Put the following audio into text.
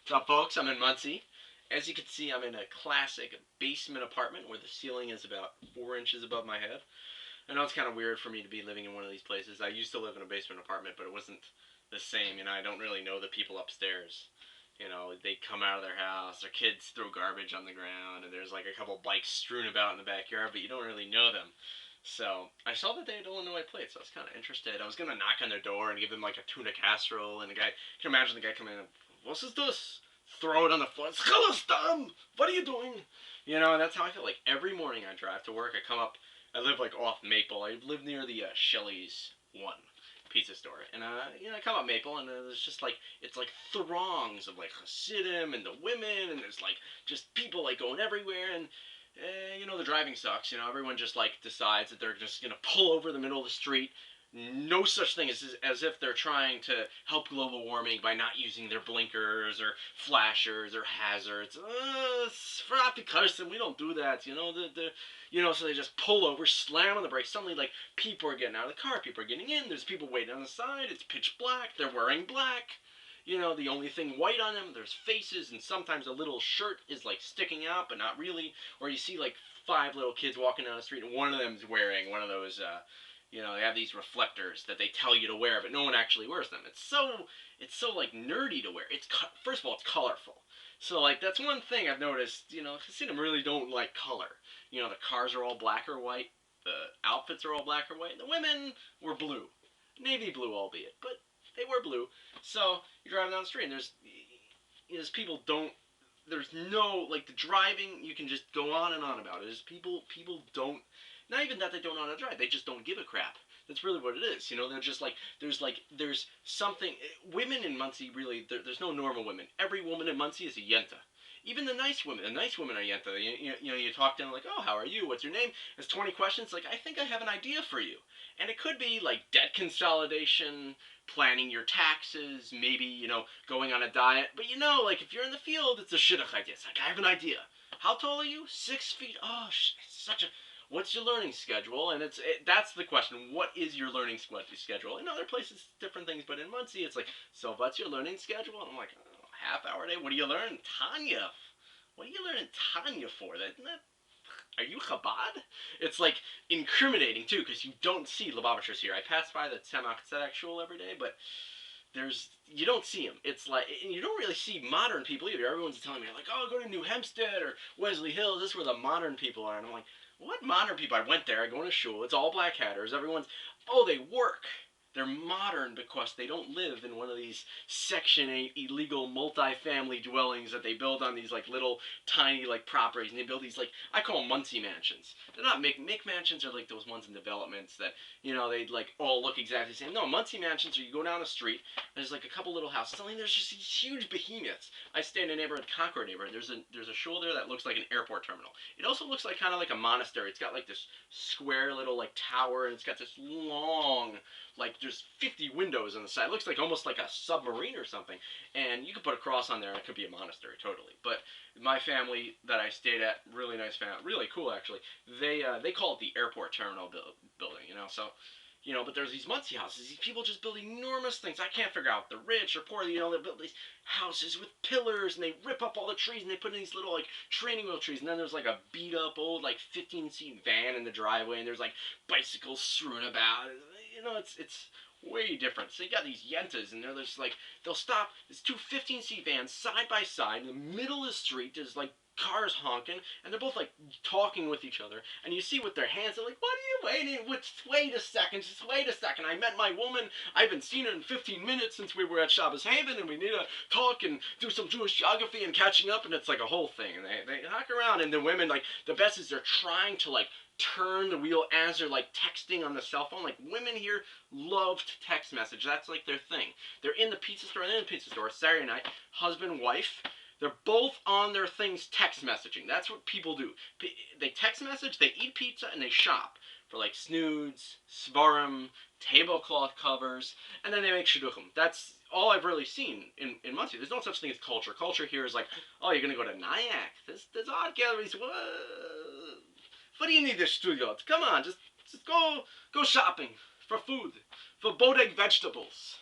What's up, folks? I'm in Monsey. As you can see, I'm in a classic basement apartment where the ceiling is about 4 inches above my head. I know it's kind of weird for me to be living in one of these places. I used to live in a basement apartment, but it wasn't the same. I don't really know the people upstairs. They come out of their house, their kids throw garbage on the ground, and there's like a couple bikes strewn about in the backyard, but you don't really know them. So I saw that they had Illinois plates, so I was kind of interested. I was gonna knock on their door and give them like a tuna casserole, and the guy, you can imagine the guy coming in, "What's this?" Throw it on the floor. Schalastam! What are you doing? And that's how I feel. Like every morning I drive to work, I come up. I live like off Maple. I live near the Shelley's One pizza store, and I come up Maple, and there's just like it's like throngs of like Hasidim and the women, and there's like just people like going everywhere, and the driving sucks. Everyone just like decides that they're just gonna pull over the middle of the street. No such thing as if they're trying to help global warming by not using their blinkers or flashers or hazards. Because we don't do that. So they just pull over, slam on the brakes. Suddenly, like people are getting out of the car, people are getting in. There's people waiting on the side. It's pitch black. They're wearing black. The only thing white on them, there's faces, and sometimes a little shirt is like sticking out, but not really. Or you see like 5 little kids walking down the street, and one of them's wearing one of those. They have these reflectors that they tell you to wear, but no one actually wears them. It's so like nerdy to wear. First of all, it's colorful. So like that's one thing I've noticed. Hasidim really don't like color. The cars are all black or white. The outfits are all black or white. The women were blue, navy blue, albeit, but they were blue. So you're driving down the street, and there's people don't. There's no like the driving. You can just go on and on about it. There's people don't. Not even that they don't know how to drive. They just don't give a crap. That's really what it is. They're just like there's something. Women in Monsey really there's no normal women. Every woman in Monsey is a yenta. Even the nice women are yenta. You talk to them like, oh, how are you? What's your name? It's 20 questions. Like, I think I have an idea for you, and it could be like debt consolidation, planning your taxes, maybe going on a diet. But like if you're in the field, it's a shidduch idea. It's like I have an idea. How tall are you? 6 feet. Oh, it's such a what's your learning schedule? And that's the question. What is your learning schedule? In other places, different things, but in Monsey, it's like, so what's your learning schedule? And I'm like, oh, half-hour a day. What do you learn? Tanya. What are you learning Tanya for? Are you Chabad? It's like incriminating too, because you don't see Lubavitchers here. I pass by the Tzemach Tzedek shul every day, but you don't see them. It's like, and you don't really see modern people either. Everyone's telling me like, oh, go to New Hempstead or Wesley Hills. This is where the modern people are, and I'm like, what modern people? I went there. I go to shul. It's all black hatters. Everyone's, oh, they work. They're modern because they don't live in one of these Section 8 illegal multi-family dwellings that they build on these like little tiny like properties, and they build these like I call them Monsey mansions. They're not Mick mansions are like those ones in developments that they like all look exactly the same. No, Monsey mansions are you go down the street, there's like a couple little houses. Suddenly there's just these huge behemoths. I stay in a neighborhood, Concord neighborhood. There's a shul there that looks like an airport terminal. It also looks like kind of like a monastery. It's got like this square little like tower, and it's got this long like there's 50 windows on the side. It looks like almost like a submarine or something. And you could put a cross on there, and it could be a monastery totally. But my family that I stayed at, really nice family, really cool actually. They call it the airport terminal building. So. But there's these Monsey houses. These people just build enormous things. I can't figure out the rich or poor. They build these houses with pillars, and they rip up all the trees, and they put in these little like training wheel trees. And then there's like a beat up old like 15-seat van in the driveway, and there's like bicycles strewn about. It's way different. So you got these yentas, and they're just like they'll stop. There's two 15-seat vans side by side in the middle of the street. There's like cars honking, and they're both like talking with each other, and you see with their hands, they're like, what are you waiting? Wait a second, just wait a second. I met my woman. I haven't seen her in 15 minutes since we were at Shabbos Haven, and we need to talk and do some Jewish geography and catching up, and it's like a whole thing. And they hawk around, and the women, like, the best is they're trying to like turn the wheel as they're like texting on the cell phone. Like women here love to text message. That's like their thing. They're in the pizza store, Saturday night, husband, wife. They're both on their things text messaging. That's what people do. They text message, they eat pizza, and they shop for like snoods, svarim, tablecloth covers, and then they make shidduchim. That's all I've really seen in Monsey. There's no such thing as culture. Culture here is like, oh, you're going to go to Nyack. There's art galleries. What do you need this studio? Come on, just go shopping for food, for bodeg vegetables.